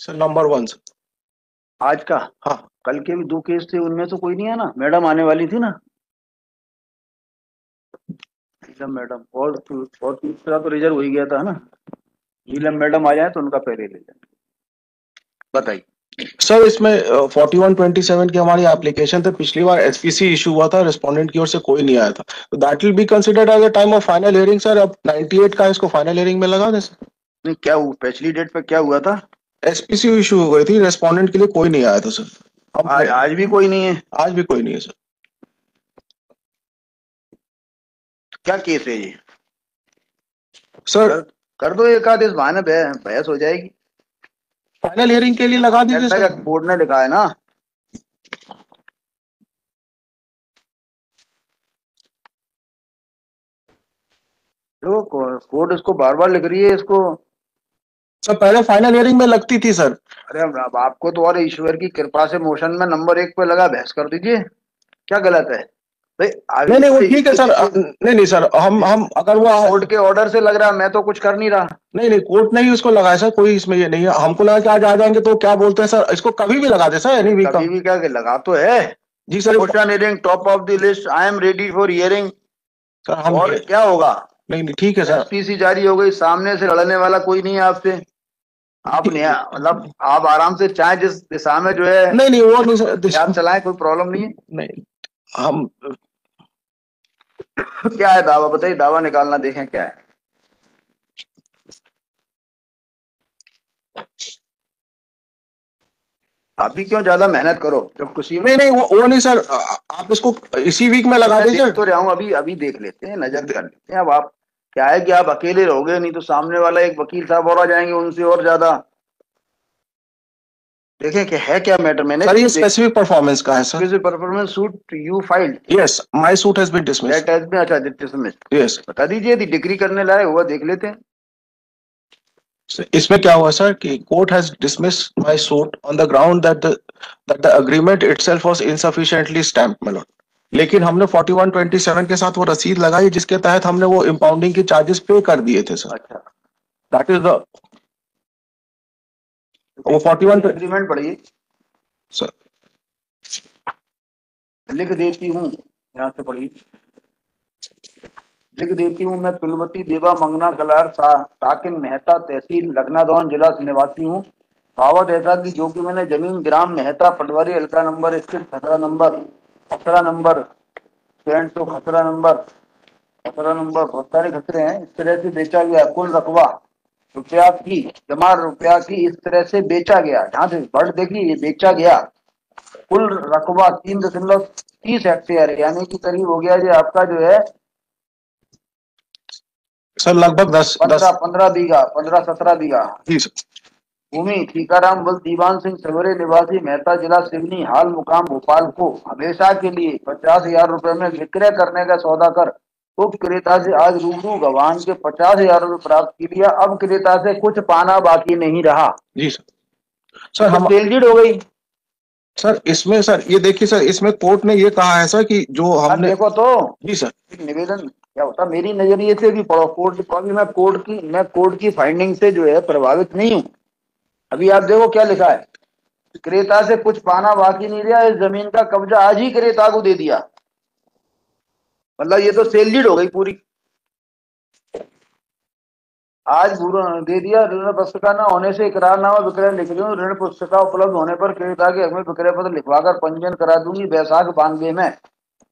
Sir number 1 sir. आज का? हाँ कल के भी 2 केस थे, उनमें तो कोई नहीं है ना? मैडम आने वाली थी ना, नीलम मैडम। और तीसरा तो रिजर्व हो ही गया था ना। नीलम मैडम आ जाए तो उनका पहले ले जाए। बताइए। सर, इसमें 4127 की हमारी एप्लीकेशन थी, पिछली बार एसपीसी इशू हुआ था, रिस्पोंडेंट की ओर से कोई नहीं आया था, तो that will be considered as a time of final hearing sir. अब 98 का इसको फाइनल हियरिंग में लगा दें सर। नहीं, क्या हुआ पिछली डेट पे, क्या हुआ था? एसपीसी इशू हो गई थी, रेस्पोंडेंट के लिए कोई नहीं आया था सर। हम आज भी कोई नहीं है? आज भी कोई नहीं है सर। क्या केस है ये? सर कर कर दो एक आध, इस बहाने बहस हो जाएगी। फाइनल हियरिंग के लिए लगा दीजिए ऐसा सर। क्या कोर्ट ने लिखा है ना? देखो, कोर्ट इसको बार बार लिख रही है इसको। सर पहले फाइनल हियरिंग में लगती थी सर। अरे अब आपको तो, और ईश्वर की कृपा से मोशन में नंबर 1 पे लगा, बहस कर दीजिए। क्या गलत है भाई? नहीं नहीं, वो अभी ठीक है सर। नहीं नहीं सर, हम अगर वो कोर्ट के ऑर्डर से लग रहा है, मैं तो कुछ कर नहीं रहा। नहीं नहीं, कोर्ट ने ही उसको लगाया सर, कोई इसमें ये नहीं है। हमको लगा कि आज आ जाएंगे, तो क्या बोलते हैं सर, इसको कभी भी लगा दे सर, एनी वीक का। कभी भी क्या लगा तो है। जी sir. Motion hearing top of the list, I am ready for hearing. Sir हम और क्या होगा? नहीं नहीं, ठीक है सर। एसपीसी जारी हो गई, सामने से लड़ने वाला कोई नहीं है आपसे। आप ठीक नहीं, मतलब आप आराम से चाहे जिस दिशा में जो है नहीं नहीं, वो नहीं सर, आप चलाएं, कोई प्रॉब्लम नहीं है। नहीं हम क्या है दावा? बताइए, दावा निकालना, देखें क्या है। आप भी क्यों ज्यादा मेहनत करो जब खुशी में। नहीं नहीं, वो नहीं सर, आप इसको इसी वीक में लगा मैं दीजिए। देख तो रहा हूँ, अभी अभी देख लेते हैं, नजर कर लेते हैं। अब आप क्या है कि आप अकेले रहोगे, नहीं तो सामने वाला एक वकील साहब और आ जाएंगे, उनसे और ज्यादा। देखें कि है क्या मैटर। मैंने सर ये स्पेसिफिक परफॉर्मेंस का है sir. Performance suit you filed, yes, my suit has been dismissed. That has been, अच्छा डिसमिस्ड। यस। बता दीजिए, यदि डिग्री करने लायक हुआ देख लेते हैं। इसमें क्या हुआ सर कि court has dismissed my suit on the ground that the agreement itself was insufficiently stamped my lord. लेकिन हमने 4127 के साथ वो रसीद लगाई, जिसके तहत हमने वो इंपाउंडिंग के चार्जेस पे कर दिए थे सर। अच्छा, दैट इज द वो 41 एग्रीमेंट पढ़िए। सर। लिख देती हूँ, यहाँ से पढ़िए। लिख देती हूँ, मैं कुलवती देवा मंगना कलार साकिन मेहता, तहसील लखनादौन, जिला निवासी हूँ। पावत ऐसा कि जो कि मैंने जमीन ग्राम मेहता पटवारी हल्का नंबर स्थित खतरा नंबर स्टैंड तो खतरा नंबर बहुत सारे खतरे हैं, इस तरह से बेचा गया। कुल रकबा रुपया की इस तरह से बेचा गया, जहाँ से वर्ड देखिए, ये बेचा गया। कुल रकबा 3.30 हेक्टेयर, यानी कि करीब हो गया जी आपका जो है सर लगभग 10 10 15 बीघा, 15-17 बीघा जी सर। भूमि। टीकाराम बल दीवान सिंह सवेरे निवासी मेहता, जिला सिवनी, हाल मुकाम भोपाल को हमेशा के लिए 50,000 रुपए में विक्रय करने का सौदा कर उप क्रेता से आज रूबरू गवान के 50,000 रुपए प्राप्त की लिया। अब क्रेता से कुछ पाना बाकी नहीं रहा। जी सर। सर तो हम सेल डीड हो गई। सर इसमें सर ये देखिए सर, इसमें कोर्ट ने ये कहा है सर कि जो अब हमने। देखो तो जी सर। एक निवेदन क्या होता, मेरी नजरिए से भी पढ़ो कोर्ट को। अभी मैं कोर्ट की फाइंडिंग से जो है प्रभावित नहीं हूँ। अभी आप देखो क्या लिखा है, क्रेता से कुछ पाना बाकी नहीं रहा, इस जमीन का कब्जा आज ही क्रेता को दे दिया। मतलब ये तो सेल डीड हो गई पूरी, आज दे दिया। ऋण पुस्तिका न होने से इकरारनामा विक्रय लिख रही हूँ, ऋण पुस्तिका उपलब्ध होने पर क्रेता के हक में विक्रय पत्र लिखवाकर पंजीयन करा दूंगी। बैसाख 92 में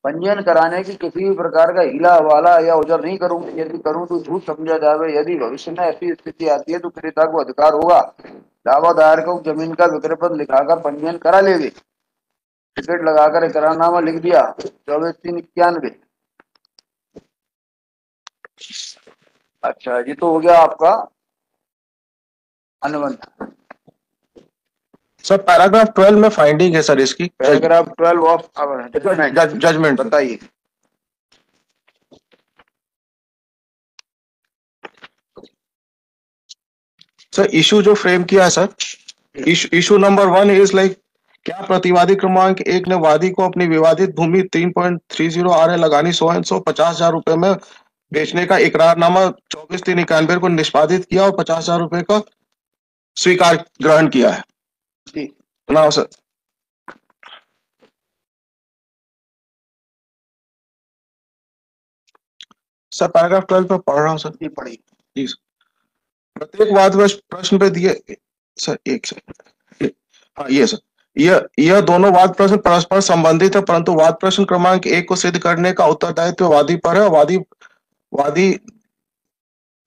पंजीयन कराने की किसी भी प्रकार का हीला हवाला या उजर नहीं करूंगी। यदि करूं तो झूठ समझा जावे। यदि भविष्य में ऐसी स्थिति आती है तो क्रेता को अधिकार होगा दावा दायर को जमीन का विक्रय पत्र लिखाकर पंजीयन करा लेगी। टिकट लगाकर इकरारनामा लिख दिया। 24/3/91। अच्छा, ये तो हो गया आपका अनुबंध। सर पैराग्राफ 12 में फाइंडिंग है सर इसकी। Paragraph 12 of judgment. बताइए। सर इशू जो फ्रेम किया है sir, issue number 1 is like, क्या प्रतिवादी क्रमांक 1 ने वादी को अपनी विवादित भूमि 3.30 आर लगानी 150,000 रुपए में बेचने का इकरारनामा 24/3/91 को निष्पादित किया और 50,000 रुपए का स्वीकार ग्रहण किया है। जी नाउ सर, सर पैराग्राफ 12 पे पढ़ रहा हूँ सर। जी पढ़िए। जी सर। प्रत्येक वाद प्रश्न पे दिए, सर एक सर, हाँ ये सर, यह दोनों वाद प्रश्न परस्पर संबंधित है, परंतु वाद प्रश्न क्रमांक 1 को सिद्ध करने का उत्तरदायित्व वादी पर है। वादी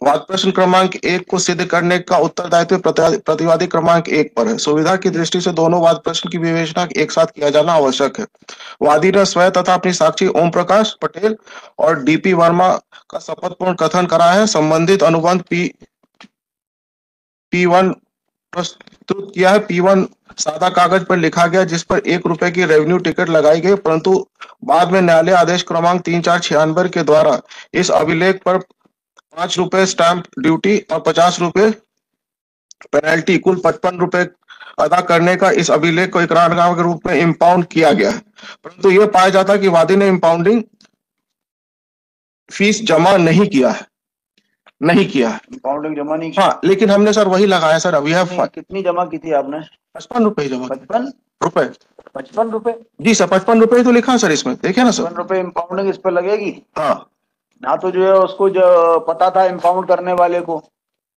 वाद प्रश्न क्रमांक 1 को सिद्ध करने का उत्तरदायित्व प्रतिवादी क्रमांक 1 पर है। सुविधा की दृष्टि से दोनों वाद प्रश्न की विवेचना एक साथ किया जाना आवश्यक है। वादी ने स्वयं तथा अपनी साक्षी ओम प्रकाश पटेल और डीपी वर्मा का शपथपूर्ण कथन करा है। संबंधित अनुबंध P1 प्रस्तुत किया है। P1 सादा कागज पर लिखा गया जिस पर ₹1 की रेवेन्यू टिकट लगाई गई, परंतु बाद में न्यायालय आदेश क्रमांक 3496 के द्वारा इस अभिलेख पर ₹5 स्टैंप ड्यूटी और ₹50 पेनल्टी, कुल ₹55 अदा करने का इस अभिलेख को इकरारनामा के रूप में इम्पाउंड किया गया है। परंतु यह पाया जाता है कि वादी ने इम्पाउंडिंग फीस जमा नहीं किया है। इम्पाउंडिंग जमा नहीं किया। हाँ, लेकिन हमने सर वही लगाया सर। अभी कितनी जमा की थी आपने? ₹55 जमा। ₹55? ₹55? जी सर, ₹55 तो लिखा सर इसमें, देखिए ना सर। ₹55 इम्पाउंडिंग इस पर लगेगी। हाँ, ना तो जो है उसको जो पता था इम्पाउंड करने वाले को,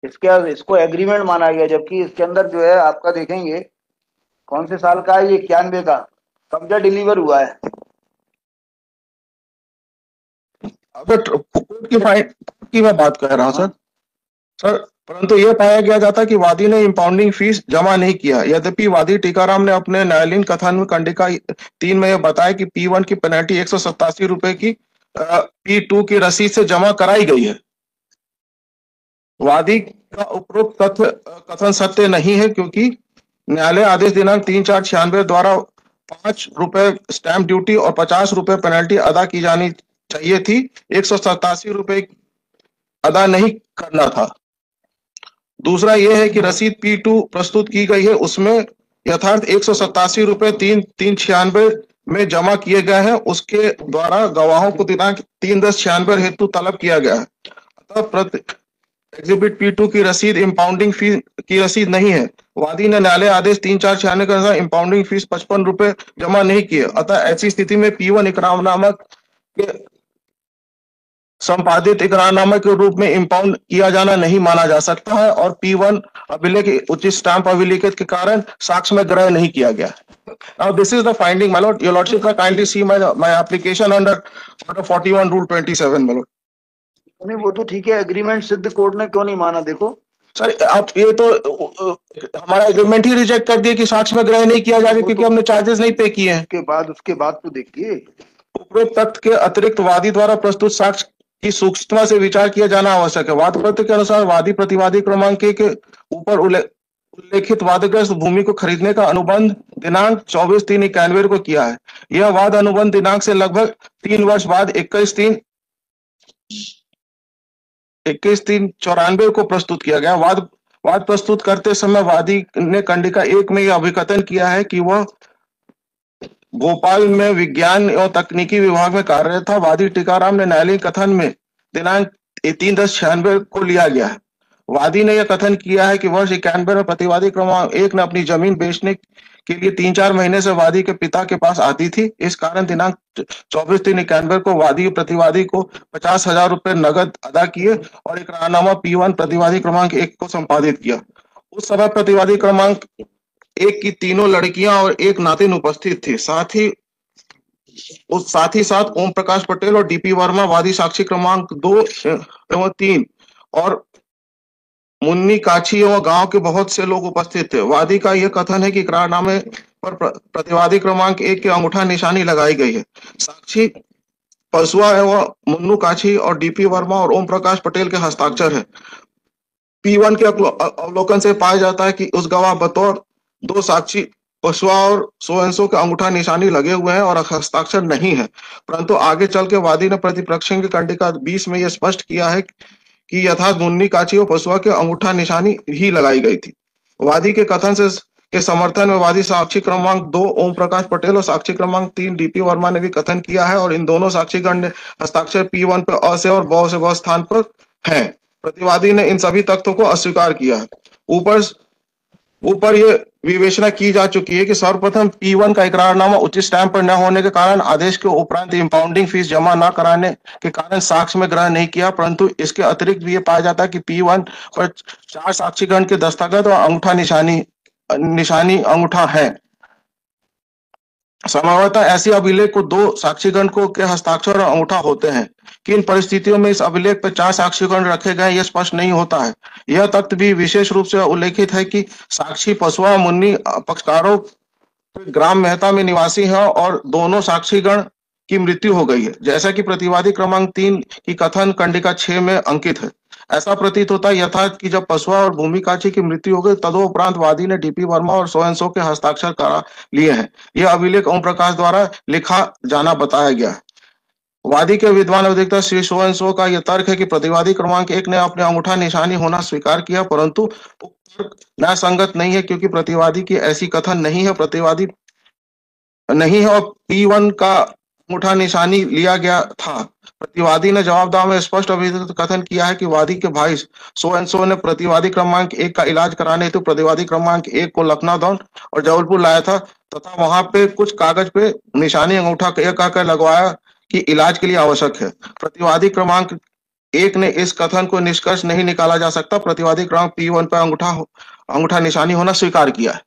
इसको एग्रीमेंट माना गया, जबकि इसके अंदर जो है आपका देखेंगे कौन से साल का है ये, 91 का कब्जा डिलीवर हुआ है। अब कोर्ट की फाइन की मैं बात कर रहा हूँ सर, परंतु यह पाया गया जाता कि वादी ने इम्पाउंडिंग फीस जमा नहीं किया। यद्यपि वादी टीकाराम ने अपने न्यायालयीन कथन में कंडिका 3 में यह बताया कि P1 की पेनल्टी ₹187 की P2 की रसीद से जमा कराई गई है। वादी का उपरोक्त कथन सत्य नहीं है, क्योंकि न्यायालय आदेश दिनांक 3496 द्वारा ₹5 स्टैंप ड्यूटी और ₹50 पेनल्टी अदा की जानी चाहिए थी। ₹187 अदा नहीं करना था। दूसरा यह है कि रसीद P2 प्रस्तुत की गई है, उसमें यथार्थ ₹187 396 में जमा किए गए हैं। उसके द्वारा गवाहों को दिनांक 3/10/96 हेतु तलब किया गया है। अतः एग्जिबिट P2 की रसीद इम्पाउंडिंग फीस की रसीद नहीं है। वादी ने न्यायालय आदेश 3496 के अनुसार इम्पाउंडिंग फीस ₹55 जमा नहीं किए। अतः ऐसी स्थिति में P1 इकरारनामा के संपादित इकरारनामे के रूप में इम्पाउंड किया जाना नहीं माना जा सकता है और P1 अभिलेख उचित स्टाम्प अभिलेख के कारण साक्ष्य में ग्रहण नहीं किया गया। Now this is the finding, my lord. Your lordship can kindly see my application under order 41 rule 27, my lord. नहीं वो तो ठीक है, एग्रीमेंट सिद्ध कोर्ट ने क्यों नहीं माना? देखो सर, आप ये तो हमारा एग्रीमेंट ही रिजेक्ट कर दिया कि साक्ष्य में ग्रहण नहीं किया जाएगा, क्योंकि हमने चार्जेस नहीं पे किए हैं। उसके बाद तो देखिए, उपरोक्त तथ्य के अतिरिक्त वादी द्वारा प्रस्तुत साक्ष्य की सूक्ष्मता से विचार किया जाना आवश्यक है। वाद पत्र के अनुसार वादी प्रतिवादी क्रमांक के ऊपर उल्लेखित वादग्रस्त भूमि को खरीदने का अनुबंध दिनांक 24/3/91 को किया है। यह वाद अनुबंध दिनांक से लगभग 3 वर्ष बाद 21/3/94 को प्रस्तुत किया गया। वाद प्रस्तुत करते समय वादी ने कंडिका 1 में यह अभिकथन किया है कि वह भोपाल में विज्ञान एवं तकनीकी विभाग में कार्यरत था। वादी टीकाराम ने न्यायालयीन कथन में दिनांक 3/10/96 को लिया गया है। वादी ने यह कथन किया है कि वर्ष 91 में प्रतिवादी क्रमांक 1 ने अपनी जमीन बेचने के लिए 3-4 महीने से वादी के पिता के पास आती थी। इस कारण दिनांक 24/3/91 को वादी प्रतिवादी को ₹50,000 नगद अदा किए और इकरारनामा P1 प्रतिवादी क्रमांक 1 को संपादित किया। उस समय प्रतिवादी क्रमांक 1 की तीनों लड़कियां और एक नातिन उपस्थित थे। साथ ही साथ ओम प्रकाश पटेल और डीपी वर्मा वादी साक्षी क्रमांक 2 एवं 3 और मुन्नी काछी एवं गांव के बहुत से लोग उपस्थित थे। वादी का यह कथन है कि इकरारनामे पर प्रतिवादी क्रमांक 1 की अंगूठा निशानी लगाई गई है। साक्षी पसुआ एवं मुन्नू काछी और डीपी वर्मा और ओम प्रकाश पटेल के हस्ताक्षर है। P1 के अवलोकन से पाया जाता है कि उस गवाह बतौर 2 साक्षी पसुआ और सो के अंगूठा निशानी लगे हुए हैं और हस्ताक्षर नहीं है। परंतु आगे चल के वादी ने प्रतिपक्ष की कंडिका 20 में यह स्पष्ट किया है कि यथार्थ मुन्नी काछी और पसुआ के अंगूठा निशानी ही लगाई गई थी। वादी के कथन के समर्थन में वादी साक्षी क्रमांक 2 ओम प्रकाश पटेल और साक्षी क्रमांक 3 डीपी वर्मा ने भी कथन किया है और इन दोनों साक्षीगण ने हस्ताक्षर P1 पर अ से और ब से ब स्थान पर है। प्रतिवादी ने इन सभी तथ्यों को अस्वीकार किया है। ऊपर ऊपर ये विवेचना की जा चुकी है कि सर्वप्रथम P1 का इकरारनामा उचित स्टैंप पर न होने के कारण आदेश के उपरांत इंपाउंडिंग फीस जमा न कराने के कारण साक्ष्य में ग्रहण नहीं किया, परंतु इसके अतिरिक्त भी ये पाया जाता है कि P1 पर 4 साक्षीगण के दस्तखत और अंगूठा निशानी अंगूठा है। संभवतः ऐसी अभिलेख को 2 साक्षीगण को के हस्ताक्षर और अंगूठा होते हैं। किन परिस्थितियों में इस अभिलेख पर 4 साक्षीगण रखे गए, यह स्पष्ट नहीं होता है। यह तथ्य भी विशेष रूप से उल्लेखित है कि साक्षी पसुआ मुन्नी पक्षकारों ग्राम मेहता में निवासी हैं और दोनों साक्षीगण की मृत्यु हो गई है, जैसा कि प्रतिवादी क्रमांक 3 की कथन कंडिका 6 में अंकित है। ऐसा प्रतीत होता है यथार्थ कि जब पसुआ और भूमि काची की मृत्यु हो गई, तदोपरांत वादी ने डीपी वर्मा और सो एंड सो के हस्ताक्षर करा लिए हैं। यह अभिलेख ओम प्रकाश द्वारा लिखा जाना बताया गया है। वादी के विद्वान अधिवक्ता श्री सो एंड सो का यह तर्क है कि प्रतिवादी क्रमांक 1 ने अपने अंगूठा निशानी होना स्वीकार किया, परंतु उक्त तर्क न्यायसंगत नहीं है, क्योंकि प्रतिवादी की ऐसी कथन नहीं है। प्रतिवादी नहीं है और P1 का अंगूठा निशानी लिया गया था। प्रतिवादी ने जवाबदाव में स्पष्ट अभियुक्त कथन किया है कि वादी के भाई सो एंड सो ने प्रतिवादी क्रमांक 1 का इलाज कराने हेतु प्रतिवादी क्रमांक 1 को लखनऊ डाउन और जबलपुर लाया था तथा वहां पे कुछ कागज पे निशानी अंगूठा कहकर लगवाया कि इलाज के लिए आवश्यक है। प्रतिवादी क्रमांक 1 ने इस कथन को निष्कर्ष नहीं निकाला जा सकता। प्रतिवादी क्रमांक P1 पर अंगूठा निशानी होना स्वीकार किया है।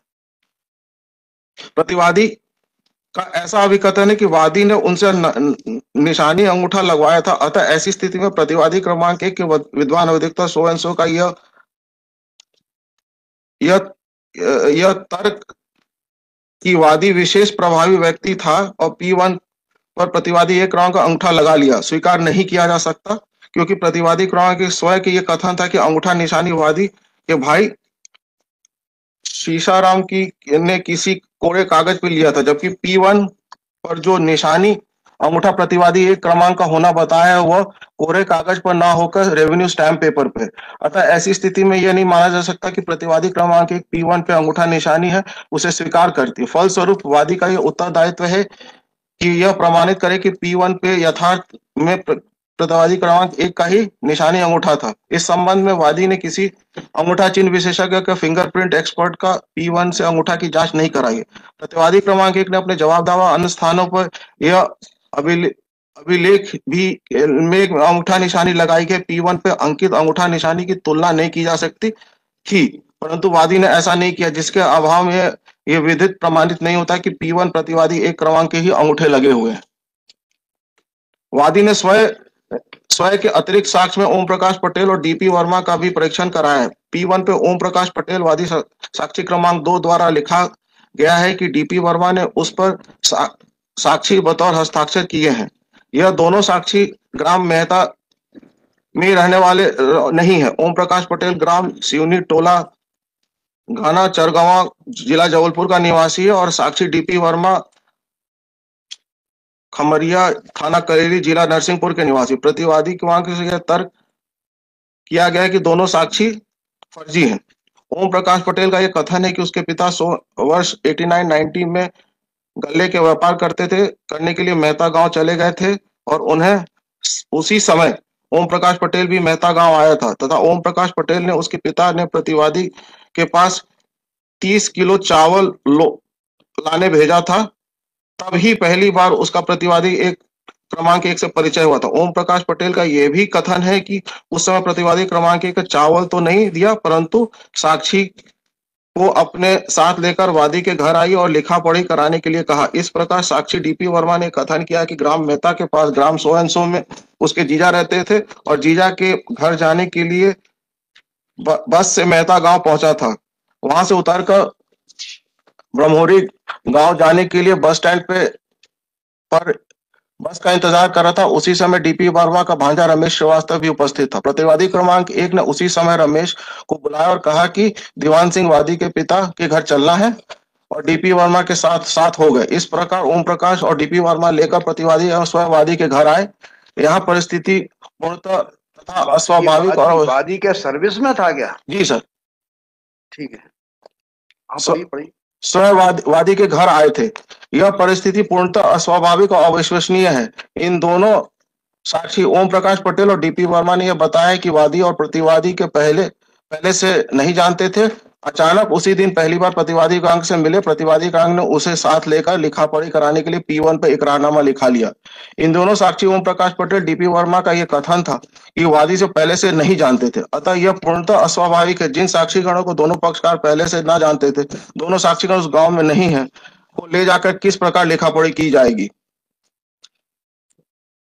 प्रतिवादी का ऐसा अभिकथन है कि वादी ने उनसे निशानी अंगूठा लगवाया था, अतः ऐसी स्थिति में प्रतिवादी क्रमांक 1 के विद्वान अधिवक्ता सो एंड सो का यह तर्क कि वादी विशेष प्रभावी व्यक्ति था और P1 पर प्रतिवादी 1 क्रमांक का अंगूठा लगा लिया स्वीकार नहीं किया जा सकता, क्योंकि प्रतिवादी क्रमांक स्वयं के यह कथन था कि अंगूठा निशानी वादी के भाई शीशाराम ने किसी कोरे कागज पे लिया था, जबकि P1 पर जो निशानी अंगूठा प्रतिवादी 1 क्रमांक का होना बताया है वह कोरे कागज पर ना होकर रेवेन्यू स्टैम्प पेपर पे। अतः ऐसी स्थिति में यह नहीं माना जा सकता कि प्रतिवादी क्रमांक 1 P1 पे अंगूठा निशानी है उसे स्वीकार करती है। फलस्वरूप वादी का यह उत्तरदायित्व है कि यह प्रमाणित करे कि P1 पे यथार्थ में प्रतिवादी क्रमांक 1 का ही निशानी अंगूठा था। इस संबंध में वादी ने किसी अंगूठा चिन्ह विशेषज्ञ के फिंगरप्रिंट एक्सपर्ट का P1 से अंगूठा की जांच नहीं कराई है। प्रतिवादी क्रमांक 1 ने अपने जवाब दावा अन्य स्थानों पर यह अभिलेख भी में अंगूठा निशानी लगाई गई P1 पे अंकित अंगूठा निशानी की तुलना नहीं की जा सकती थी, परंतु वादी ने ऐसा नहीं किया, जिसके अभाव में यह विधित प्रमाणित नहीं होता कि P1 प्रतिवादी 1 क्रमांक के ही अंगूठे लगे हुए हैं। वादी ने स्वयं के अतिरिक्त साक्ष्य में ओम प्रकाश पटेल और डीपी वर्मा का भी परीक्षण कराया है। P1 पे ओम प्रकाश पटेल वादी साक्षी क्रमांक 2 द्वारा लिखा गया है कि डीपी वर्मा ने उस पर साक्षी बतौर हस्ताक्षर किए हैं। यह दोनों साक्षी ग्राम मेहता में रहने वाले नहीं है। ओम प्रकाश पटेल ग्राम सिवनी टोला घाना चरगावा जिला जबलपुर का निवासी है और साक्षी डीपी वर्मा खमरिया थाना करेली जिला नरसिंहपुर के निवासी। प्रतिवादी क्रमांक से यह तर्क किया गया है कि दोनों साक्षी फर्जी हैं। ओम प्रकाश पटेल का यह कथन है कि उसके पिता वर्ष 89-90 में गल्ले के व्यापार करने के लिए मेहता गांव चले गए थे और उन्हें उसी समय ओम प्रकाश पटेल भी मेहता गांव आया था तथा ओम प्रकाश पटेल ने उसके पिता ने प्रतिवादी के पास 30 किलो चावल लाने भेजा था। तब ही पहली बार उसका प्रतिवादी क्रमांक 1 से परिचय हुआ था। ओम प्रकाश पटेल का यह भी कथन है कि उस समय प्रतिवादी क्रमांक 1 चावल तो नहीं दिया, परंतु साक्षी को अपने साथ लेकर वादी के घर आई और लिखा पढ़ी कराने के लिए कहा। इस प्रकार साक्षी डीपी वर्मा ने कथन किया कि ग्राम मेहता के पास ग्राम सो एंड सो में उसके जीजा रहते थे और जीजा के घर जाने के लिए बस से मेहता गांव पहुंचा था। वहां से उतरकर ब्रह्मोरी गांव जाने के लिए बस स्टैंड पर बस का इंतजार कर रहा था। उसी समय डीपी वर्मा का भांजा रमेश श्रीवास्तव भी उपस्थित था। प्रतिवादी क्रमांक 1 ने उसी समय रमेश को बुलाया और कहा कि दीवान सिंह वादी के पिता के घर चलना है और डीपी वर्मा के साथ हो गए। इस प्रकार ओम प्रकाश और डीपी वर्मा लेकर प्रतिवादी एवं स्वयं वादी के घर आए। यहाँ परिस्थिति पूर्णतः तथा अस्वाभाविक और वादी के सर्विस में था क्या? जी सर, ठीक है, पढ़ी स्वयं वादी के घर आए थे। यह परिस्थिति पूर्णतः अस्वाभाविक और अविश्वसनीय है। इन दोनों साक्षी ओम प्रकाश पटेल और डीपी वर्मा ने यह बताया कि वादी और प्रतिवादी के पहले से नहीं जानते थे अचानक उसी दिन पहली बार प्रतिवादी कांग से मिले। प्रतिवादी कांग ने उसे साथ लेकर लिखा पढ़ी कराने के लिए P1 पे इकरारनामा लिखा लिया। इन दोनों साक्षी ओम प्रकाश पटेल, डीपी वर्मा का यह कथन था कि वादी से पहले से नहीं जानते थे, अतः यह पूर्णतः अस्वाभाविक है। जिन साक्षीगणों को दोनों पक्षकार पहले से ना जानते थे, दोनों साक्षीगण उस गांव में नहीं है, को ले जाकर किस प्रकार लिखा पढ़ी की जाएगी।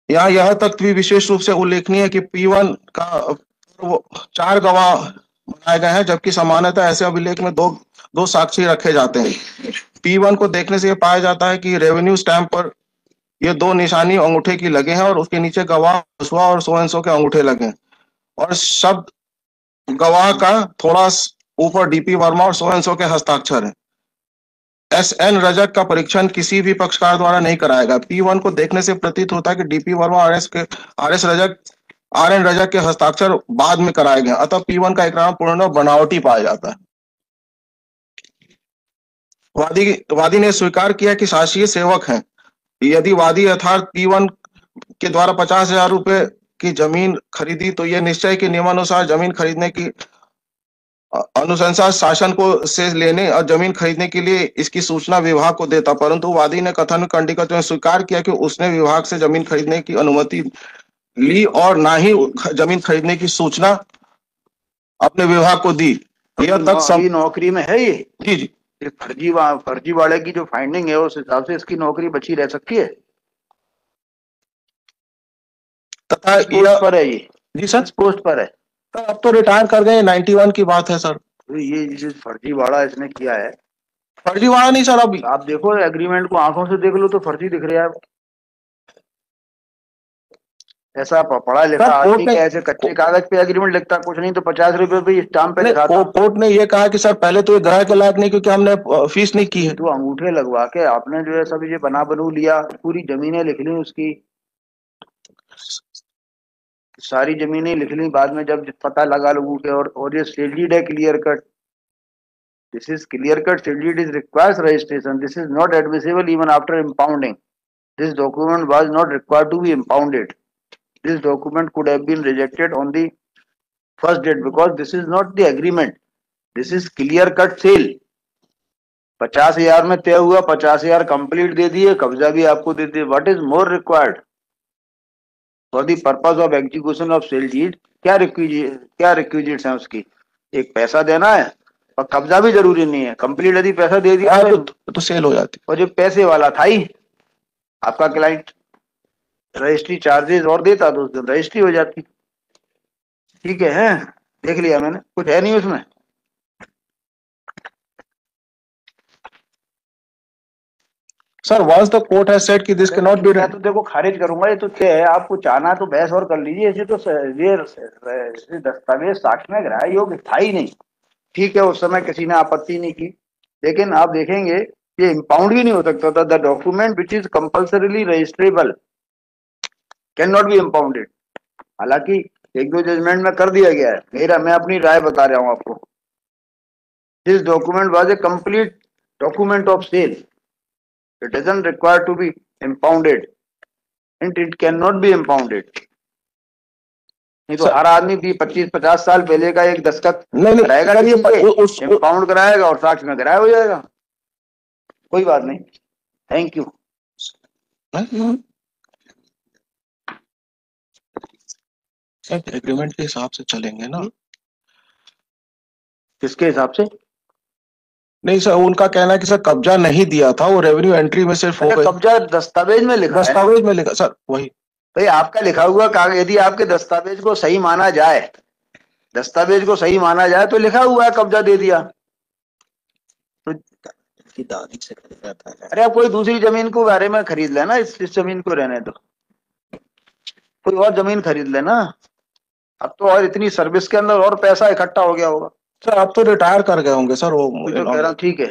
यहाँ यह तथ्य भी विशेष रूप से उल्लेखनीय है कि P1 का 4 गवाह बनाए गए हैं, जबकि सामान्यतः ऐसे अभिलेख में दो साक्षी रखे जाते हैं। P1 को देखने से यह पाया जाता है कि रेवेन्यू स्टैंप पर ये 2 निशानी अंगूठे की लगे हैं और उसके नीचे गवाह कुशवाहा और सो एंड सो के अंगूठे लगे हैं, और शब्द गवाह का थोड़ा ऊपर डीपी वर्मा और सो एंड सो के हस्ताक्षर है। SN रजक का परीक्षण किसी भी पक्षकार द्वारा नहीं कराएगा। P1 को देखने से प्रतीत होता है कि डीपी वर्मा और RN रजक के हस्ताक्षर बाद में कराए गए, अतः P1 का इकरार पूर्ण बनावटी पाया जाता है। वादी ने स्वीकार किया कि शासकीय सेवक हैं। यदि वादी यथार्थ P1 के द्वारा 50,000 रुपए की जमीन खरीदी, तो यह निश्चय के नियमानुसार जमीन खरीदने की अनुशंसा शासन को से लेने और जमीन खरीदने के लिए इसकी सूचना विभाग को देता, परंतु वादी ने कथन में कंडिकत में स्वीकार किया कि उसने विभाग से जमीन खरीदने की अनुमति ली और ना ही जमीन खरीदने की सूचना अपने विभाग को दी। यह तक सब नौकरी में है। ये जी फर्जी वाले की जो फाइंडिंग है उस हिसाब से इसकी नौकरी बची रह सकती है। तथा पोस्ट पर है ये। जी सर, पोस्ट पर है। अब तो रिटायर कर गए, 91 की बात है सर। तो ये जिस फर्जीवाड़ा इसने किया है, फर्जीवाड़ा नहीं सर, अभी आप देखो एग्रीमेंट को आंखों से देख लो तो फर्जी दिख रहा है। ऐसा पढ़ा लिखा आदमी ऐसे कच्चे कागज पे एग्रीमेंट लिखता, कुछ नहीं तो 50 रुपए पे स्टाम्प पे लिखा। कोर्ट ने ये कहा कि सर पहले तो ये ग्राह्य के लायक नहीं, क्योंकि हमने फीस नहीं की है। तो अंगूठे लगवा के आपने जो है सब ये बना बनू लिया, पूरी जमीनें लिख ली, उसकी सारी जमीनें लिख ली। बाद में जब पता लगा लोगों के, और ये सील्ड है, clear cut. This is clear cut sealed is requires registration. This is not admissible even after impounding. This document was not required to be impounded. This document could have been rejected on the first date because this is not the agreement. This is clear cut sale. 50,000 में तय हुआ, 50,000 complete दे दिए, कब्जा भी आपको दे दिए। What is more required for the purpose of execution of sale deed? क्या रिक्विजिट्स हैं उसकी? एक पैसा देना है और कब्जा भी जरूरी नहीं है। कंप्लीट यदि पैसा दे दिया तो सेल हो जाती। और जो पैसे वाला था ही आपका क्लाइंट, रजिस्ट्री चार्जेस और देता तो उस दिन रजिस्ट्री हो जाती। ठीक है, देख लिया मैंने, कुछ है नहीं उसमें। Sir once the court has said कि this cannot be, मैं तो देखो खारिज करूंगा। ये तो क्या है, आपको चाहना तो बहस और कर लीजिए। ऐसे तो ये दस्तावेज साक्ष्य में ग्राह्य योग्य था ही नहीं। ठीक है, उस समय किसी ने आपत्ति नहीं की, लेकिन आप देखेंगे ये इम्पाउंड भी नहीं हो सकता था। The document which is compulsorily registrable can not be impounded. हालांकि एक दो जजमेंट में कर दिया गया है, मैं अपनी राय बता रहा हूं आपको। This document was a complete document of sale. It doesn't require to be impounded and it cannot be impounded. नहीं तो हर आदमी भी 25-50 साल पहले का एक दस्तखत कराएगा, इम्पाउंड कराएगा और साक्ष्य में ग्राह्य हो जाएगा। कोई बात नहीं, थैंक यू। एग्रीमेंट के हिसाब से चलेंगे ना? किसके हिसाब से? नहीं सर, उनका कहना है कि सर कब्जा नहीं दिया था, वो रेवेन्यू एंट्री में सिर्फ हो गया। कब्जा दस्तावेज में लिखा, दस्तावेज में लिखा सर, वही भाई आपका लिखा हुआ कागज। यदि आपके दस्तावेज को सही माना जाए, दस्तावेज को सही माना जाए तो लिखा हुआ है कब्जा दे दिया। तो दादी से खरीदा था। अरे आप कोई दूसरी जमीन को बारे में खरीद लेना, इस जमीन को रहने दो, कोई और जमीन खरीद लेना। अब तो और इतनी सर्विस के अंदर और पैसा इकट्ठा हो गया होगा। सर आप तो रिटायर कर गए होंगे सर, वो मुझे कह रहा हूँ। ठीक है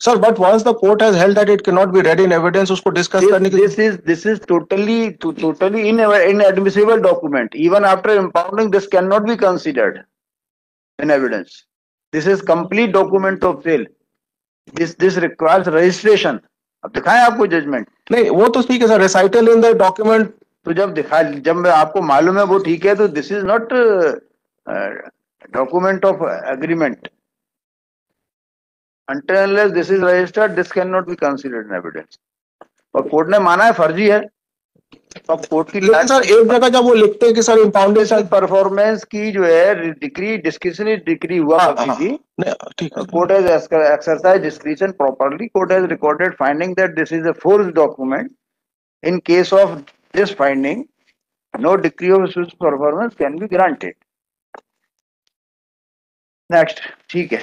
sir, but once the court has held that it can not be read in evidence, उसको डिस्कस करने के लिए this is totally inadmissible document. Even after impounding this can not be considered in evidence. This is complete document of sale. This requires registration. अब दिखाएं आपको जजमेंट? नहीं, वो तो ठीक है sir, recital in the document. तो जब आपको मालूम है वो ठीक है, तो this is not document of agreement, until unless this is registered, this cannot be considered an evidence. और कोर्ट ने माना है फर्जी है, तो कोर्ट की लेकिन सर एक जगह जब वो लिखते हैं कि सर इम्पाउंडेशन परफॉर्मेंस की जो है डिक्री डिस्क्रिशनरी डिक्री हुआ करती थी, ठीक है, court has exercised discretion properly. Court has recorded finding that this is a forged document. In case of this finding, no decree of such performance can be granted. Next, ठीक है.